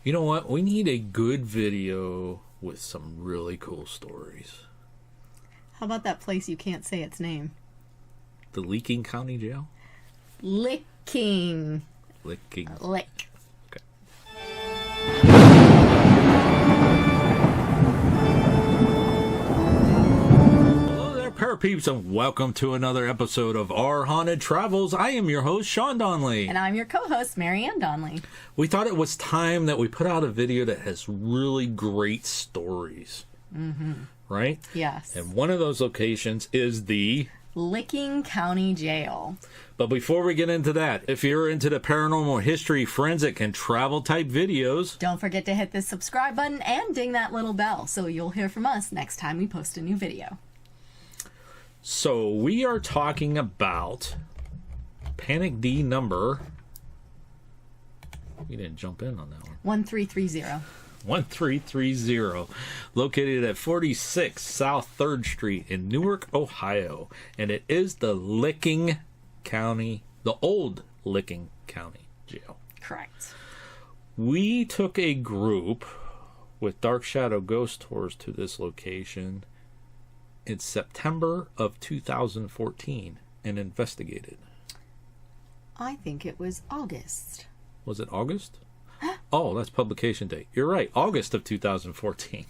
You know what? We need a good video with some really cool stories. How about that place you can't say its name? The Licking County Jail? Licking. Licking. Lick. Okay. Hello there, Parapeeps, and welcome to another episode of Our Haunted Travels. I am your host, Sean Donnelly. And I'm your co-host, Marianne Donnelly. We thought it was time that we put out a video that has really great stories. Mm-hmm. Right? Yes. And one of those locations is the Licking County Jail. But before we get into that, if you're into the paranormal history, forensic, and travel type videos, don't forget to hit the subscribe button and ding that little bell so you'll hear from us next time we post a new video. So we are talking about Panic D number. We didn't jump in on that one. 1330. 1330, located at 46 South 3rd Street in Newark, Ohio. And it is the Licking County, the old Licking County Jail. Correct. We took a group with Dark Shadow Ghost Tours to this location in September of 2014 and investigated. I think it was August. Was it August? Oh, that's publication date. You're right. August of 2014.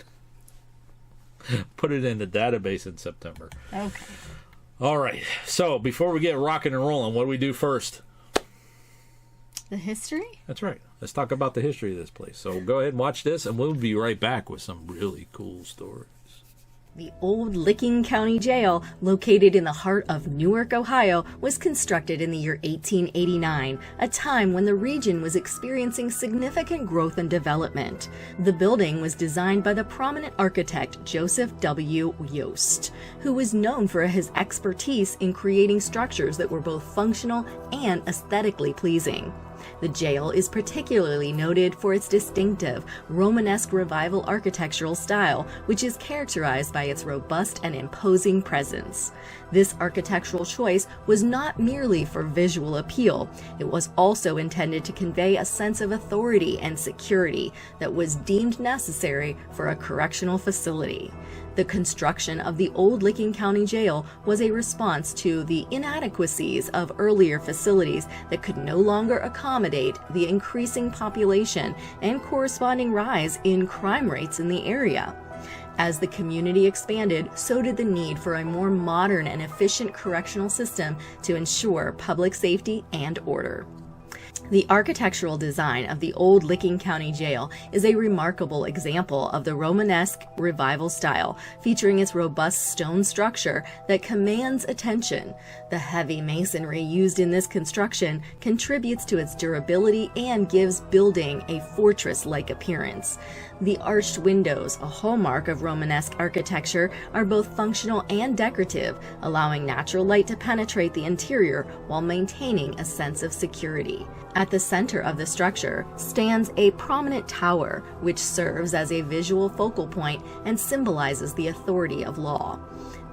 Put it in the database in September. Okay. All right. So before we get rocking and rolling, what do we do first? The history? That's right. Let's talk about the history of this place. So go ahead and watch this, and we'll be right back with some really cool stories. The old Licking County Jail, located in the heart of Newark, Ohio, was constructed in the year 1889, a time when the region was experiencing significant growth and development. The building was designed by the prominent architect Joseph W. Yost, who was known for his expertise in creating structures that were both functional and aesthetically pleasing. The jail is particularly noted for its distinctive Romanesque Revival architectural style, which is characterized by its robust and imposing presence. This architectural choice was not merely for visual appeal. It was also intended to convey a sense of authority and security that was deemed necessary for a correctional facility. The construction of the old Licking County Jail was a response to the inadequacies of earlier facilities that could no longer accommodate the increasing population and corresponding rise in crime rates in the area. As the community expanded, so did the need for a more modern and efficient correctional system to ensure public safety and order. The architectural design of the old Licking County Jail is a remarkable example of the Romanesque Revival style, featuring its robust stone structure that commands attention. The heavy masonry used in this construction contributes to its durability and gives building a fortress-like appearance. The arched windows, a hallmark of Romanesque architecture, are both functional and decorative, allowing natural light to penetrate the interior while maintaining a sense of security. At the center of the structure stands a prominent tower, which serves as a visual focal point and symbolizes the authority of law.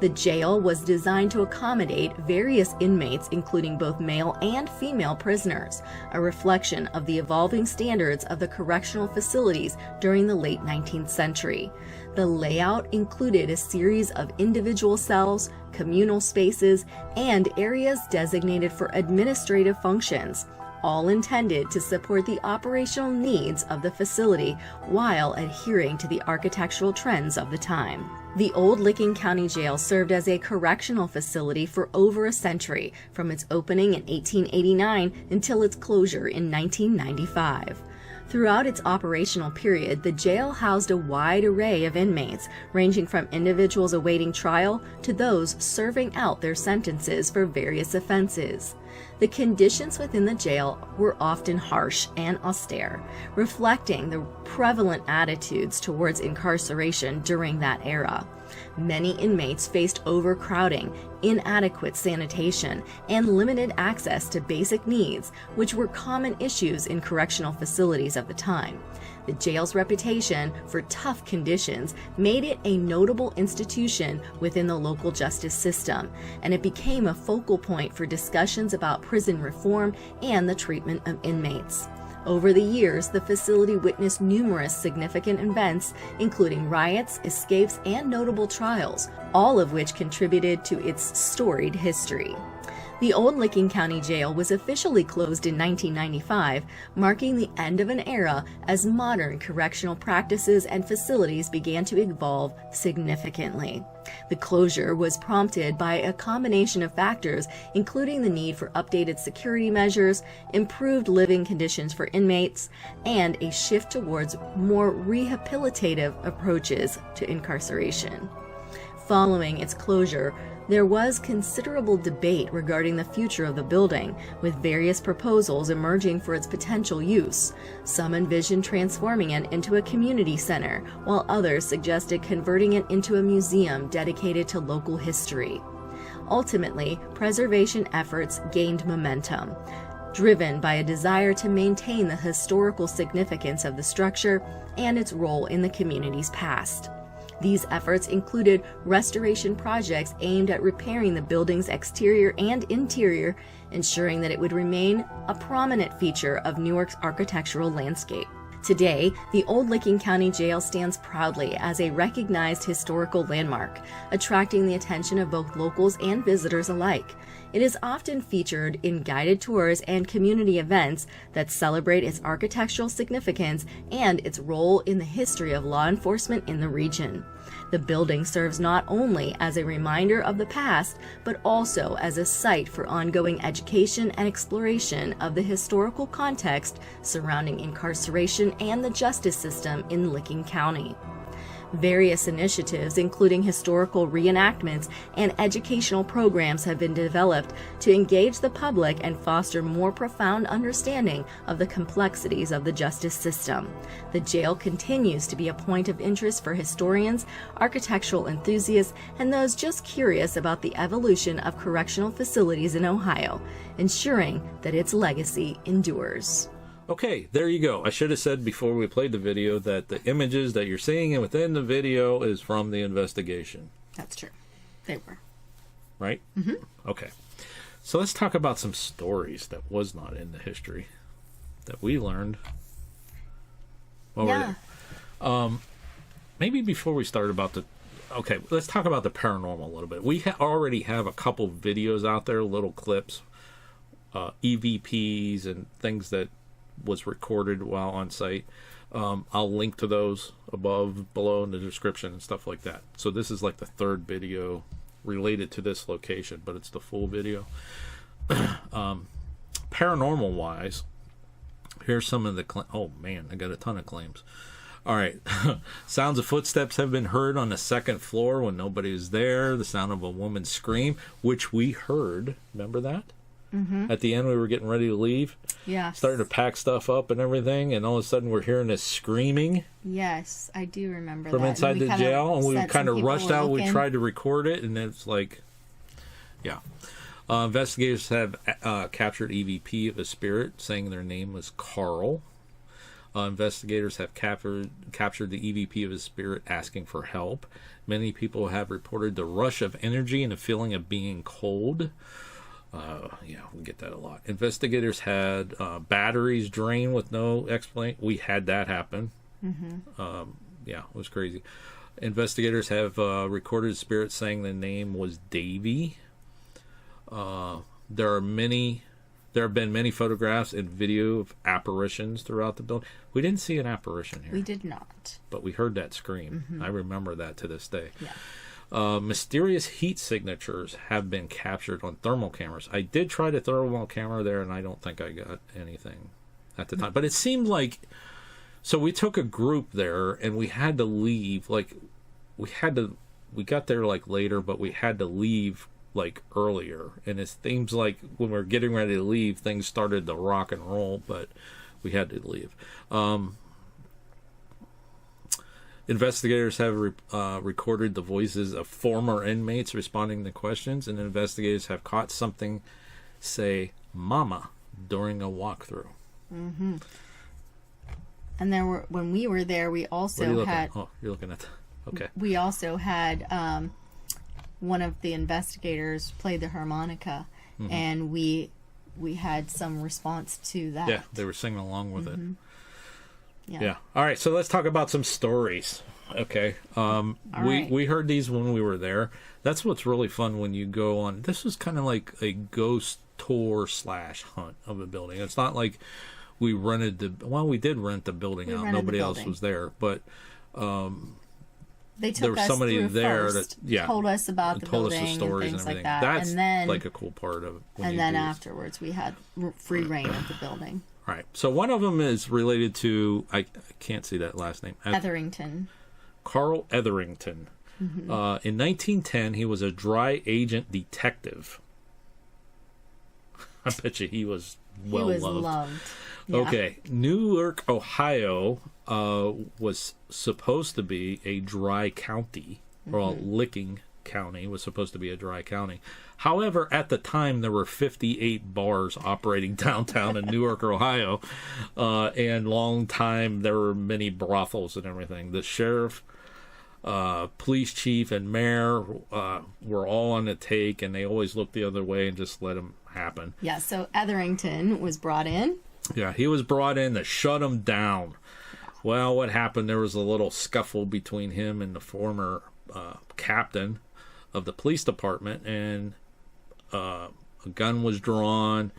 The jail was designed to accommodate various inmates, including both male and female prisoners, a reflection of the evolving standards of the correctional facilities during the late 19th century. The layout included a series of individual cells, communal spaces, and areas designated for administrative functions, all intended to support the operational needs of the facility while adhering to the architectural trends of the time. The old Licking County Jail served as a correctional facility for over a century, from its opening in 1889 until its closure in 1995. Throughout its operational period, the jail housed a wide array of inmates, ranging from individuals awaiting trial to those serving out their sentences for various offenses. The conditions within the jail were often harsh and austere, reflecting the prevalent attitudes towards incarceration during that era. Many inmates faced overcrowding, inadequate sanitation, and limited access to basic needs, which were common issues in correctional facilities of the time. The jail's reputation for tough conditions made it a notable institution within the local justice system, and it became a focal point for discussions about prison reform and the treatment of inmates. Over the years, the facility witnessed numerous significant events, including riots, escapes, and notable trials, all of which contributed to its storied history. The old Licking County Jail was officially closed in 1995, marking the end of an era as modern correctional practices and facilities began to evolve significantly. The closure was prompted by a combination of factors, including the need for updated security measures, improved living conditions for inmates, and a shift towards more rehabilitative approaches to incarceration. Following its closure, there was considerable debate regarding the future of the building, with various proposals emerging for its potential use. Some envisioned transforming it into a community center, while others suggested converting it into a museum dedicated to local history. Ultimately, preservation efforts gained momentum, driven by a desire to maintain the historical significance of the structure and its role in the community's past. These efforts included restoration projects aimed at repairing the building's exterior and interior, ensuring that it would remain a prominent feature of Newark's architectural landscape. Today, the old Licking County Jail stands proudly as a recognized historical landmark, attracting the attention of both locals and visitors alike. It is often featured in guided tours and community events that celebrate its architectural significance and its role in the history of law enforcement in the region. The building serves not only as a reminder of the past, but also as a site for ongoing education and exploration of the historical context surrounding incarceration and the justice system in Licking County. Various initiatives, including historical reenactments and educational programs, have been developed to engage the public and foster more profound understanding of the complexities of the justice system. The jail continues to be a point of interest for historians, architectural enthusiasts, and those just curious about the evolution of correctional facilities in Ohio, ensuring that its legacy endures. Okay, there you go. I should have said before we played the video that the images that you're seeing within the video is from the investigation. That's true. They were. Right? Mm-hmm. Okay. So let's talk about some stories that was not in the history that we learned while we're there. Maybe before we start about the... Okay, let's talk about the paranormal a little bit. We already have a couple videos out there, little clips, EVPs and things that was recorded while on site. I'll link to those below in the description and stuff like that. So this is like the third video related to this location, but it's the full video. Paranormal wise, here's some of the oh man, I got a ton of claims. All right. Sounds of footsteps have been heard on the second floor when nobody is there. The sound of a woman's scream, which we heard. Remember that? Mm-hmm. At the end, we were getting ready to leave. Yeah. Starting to pack stuff up and everything, and all of a sudden we're hearing this screaming. Yes, I do remember from that. inside the jail, and we kind of rushed out. We tried to record it, and it's like, yeah. Investigators have captured EVP of a spirit, saying their name was Carl. Investigators have captured the EVP of a spirit asking for help. Many people have reported the rush of energy and a feeling of being cold. Yeah, we get that a lot. Investigators had batteries drained with no explanation. We had that happen. Mm-hmm. Yeah, it was crazy. Investigators have recorded spirits saying the name was Davy. There have been many photographs and video of apparitions throughout the building. We didn't see an apparition here. We did not. But we heard that scream. Mm-hmm. I remember that to this day. Yeah. Mysterious heat signatures have been captured on thermal cameras. I did try the thermal camera there, and I don't think I got anything at the time. But it seemed like... So we took a group there, and we had to leave. Like, we got there, like, later, but we had to leave, like, earlier. And it seems like when we were getting ready to leave, things started to rock and roll, but we had to leave. Investigators have recorded the voices of former inmates responding to questions, and investigators have caught something say "mama" during a walkthrough. Mm-hmm. And when we were there, we also had... Oh, you're looking at... Okay. We also had one of the investigators play the harmonica, mm-hmm. and we we had some response to that. Yeah, they were singing along with it. Yeah. All right, so let's talk about some stories. Okay. We heard these when we were there. That's what's really fun when you go on. This was kind of like a ghost tour / hunt of a building. It's not like we rented we did rent the building out. Nobody else was there, but they took there was us somebody through there first, that told us about the told building us the stories and things and everything. like that. That's and then, like a cool part of when and you then do afterwards we had free reign of the building. All right. So one of them is related to, I can't see that last name. Etherington. Carl Etherington. In 1910, he was a dry agent detective. I bet you he was well loved. Yeah. Okay. Newark, Ohio was supposed to be a dry county, or Licking County was supposed to be a dry county. However, at the time, there were 58 bars operating downtown in Newark, Ohio, and long time there were many brothels and everything. The sheriff, police chief, and mayor were all on the take, and they always looked the other way and just let them happen. Yeah, so Etherington was brought in. Yeah, he was brought in to shut them down. Well, what happened? There was a little scuffle between him and the former captain of the police department, and a gun was drawn.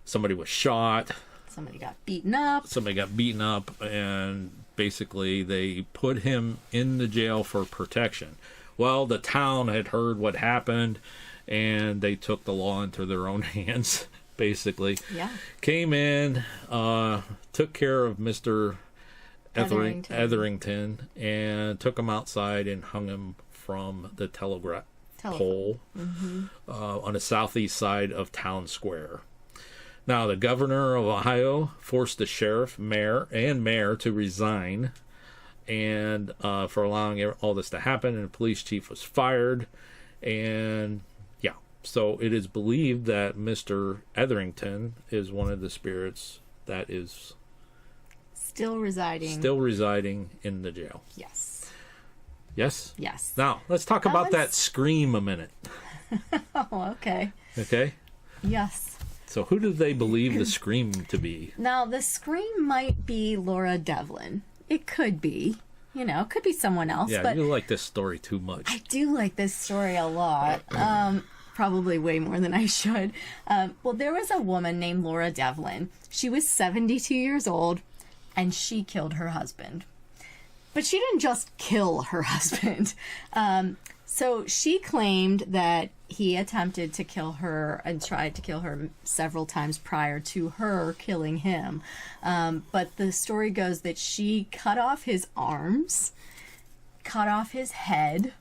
Somebody was shot. Somebody got beaten up. And basically they put him in the jail for protection. Well, the town had heard what happened, and they took the law into their own hands, basically. Yeah. Came in, took care of Mr. Etherington, and took him outside and hung him from the telegraph pole on the southeast side of town square. Now, the governor of Ohio forced the sheriff, mayor to resign, and for allowing all this to happen, and the police chief was fired, and yeah, so it is believed that Mr. Etherington is one of the spirits that is still residing in the jail. Yes. Yes? Yes. Now, let's talk about that scream a minute. Oh, okay. Okay? Yes. So who do they believe the scream to be? Now, the scream might be Laura Devlin. It could be. It could be someone else. Yeah, but you like this story too much. I do like this story a lot. Probably way more than I should. Well, there was a woman named Laura Devlin. She was 72 years old, and she killed her husband. But she didn't just kill her husband. So she claimed that he attempted to kill her and tried to kill her several times prior to her killing him. But the story goes that she cut off his arms, cut off his head.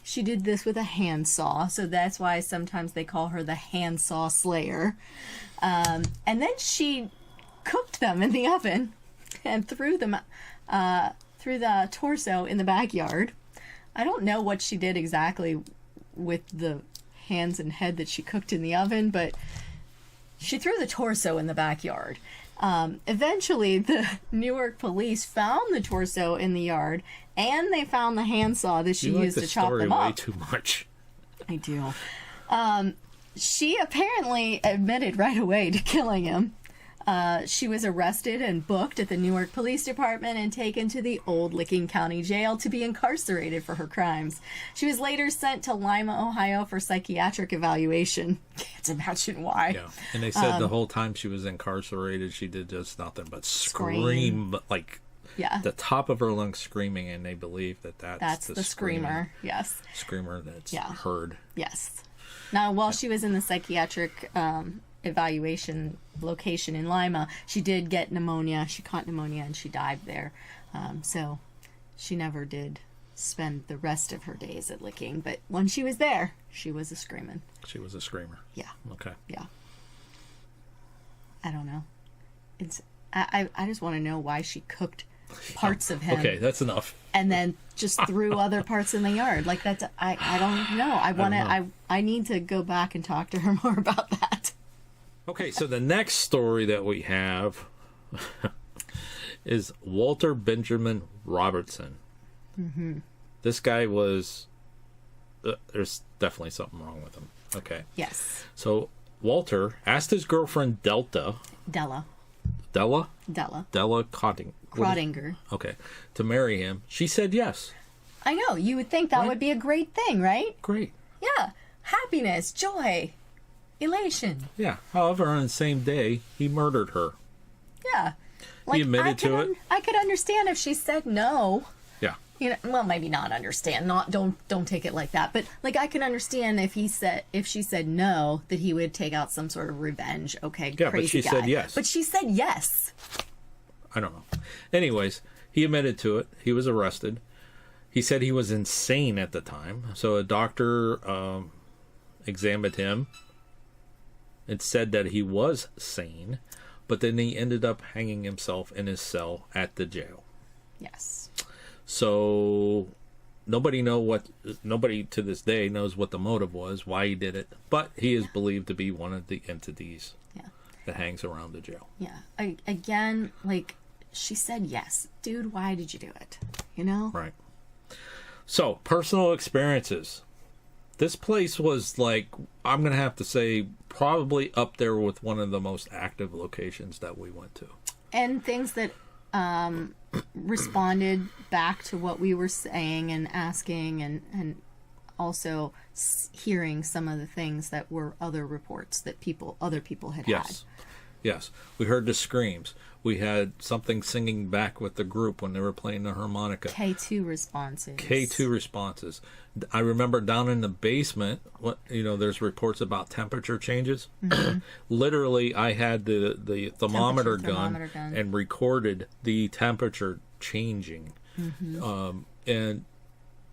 She did this with a handsaw, so that's why sometimes they call her the handsaw slayer. And then she cooked them in the oven and threw them through the torso in the backyard. I don't know what she did exactly with the hands and head that she cooked in the oven, but she threw the torso in the backyard. Eventually, the Newark police found the torso in the yard, and they found the handsaw that she used to chop them up. Way too much. I do. She apparently admitted right away to killing him. She was arrested and booked at the Newark Police Department and taken to the old Licking County Jail to be incarcerated for her crimes. She was later sent to Lima, Ohio for psychiatric evaluation. Can't imagine why. Yeah, and they said the whole time she was incarcerated, she did just nothing but scream, like the top of her lungs screaming, and they believe that that's the screamer. Yes. Screamer that's heard. Yes. Now, while she was in the psychiatric evaluation location in Lima, she did get pneumonia. She caught pneumonia and she died there. So she never did spend the rest of her days at Licking. But when she was there, she was a screaming. She was a screamer. Yeah. Okay. Yeah. I don't know. I just want to know why she cooked parts of him. Okay, that's enough. And then just threw other parts in the yard. Like that's I don't know. I need to go back and talk to her more about that. Okay, so the next story that we have is Walter Benjamin Robertson. Mm-hmm. This guy was... there's definitely something wrong with him. Okay. Yes. So Walter asked his girlfriend Della Crodinger. Okay, to marry him. She said yes. I know. You would think that would be a great thing, right? Great. Yeah. Happiness, joy, elation. Yeah. However, on the same day, he murdered her. Yeah. He admitted to it. I could understand if she said no. Yeah. You know, well, maybe not understand. Don't take it like that. But like, I can understand if she said no, that he would take out some sort of revenge. Okay, yeah, crazy but she guy. said yes. But she said yes. I don't know. Anyways, he admitted to it. He was arrested. He said he was insane at the time. So a doctor examined him and said that he was sane, but then he ended up hanging himself in his cell at the jail. Yes. So nobody to this day knows what the motive was, why he did it, but he is believed to be one of the entities that hangs around the jail. Yeah. Again, like, she said yes. Dude, why did you do it? You know? Right. So, personal experiences. This place was, like, I'm going to have to say, probably up there with one of the most active locations that we went to. And things that responded back to what we were saying and asking, and also hearing some of the things that were other reports that other people had had. Yes. We heard the screams. We had something singing back with the group when they were playing the harmonica. K2 responses. K2 responses. I remember down in the basement, there's reports about temperature changes. Mm-hmm. Literally, I had the thermometer gun and recorded the temperature changing. Mm-hmm. And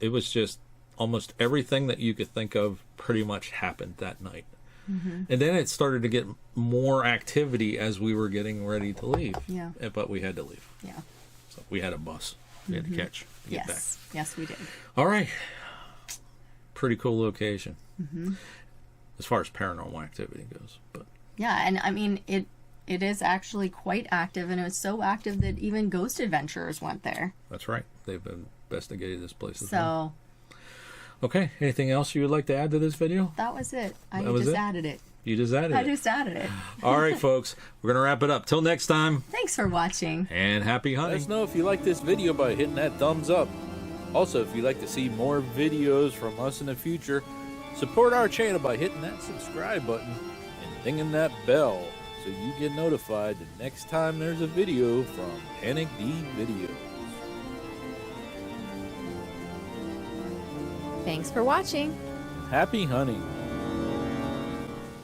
it was just almost everything that you could think of pretty much happened that night. Mm-hmm. And then it started to get more activity as we were getting ready to leave. Yeah. But we had to leave. Yeah. So we had a bus we had to catch to get back. Yes, we did. All right. Pretty cool location. Mm-hmm. As far as paranormal activity goes. But yeah, and I mean, it is actually quite active, and it was so active that even ghost adventurers went there. That's right. They've investigated this place as So... well. Okay, anything else you would like to add to this video? That was it. I added it. You just added it? I just added it. All right, folks. We're going to wrap it up. Till next time. Thanks for watching. And happy hunting. Let us know if you like this video by hitting that thumbs up. Also, if you'd like to see more videos from us in the future, support our channel by hitting that subscribe button and dinging that bell so you get notified the next time there's a video from Panic D Videos. Thanks for watching. Happy hunting.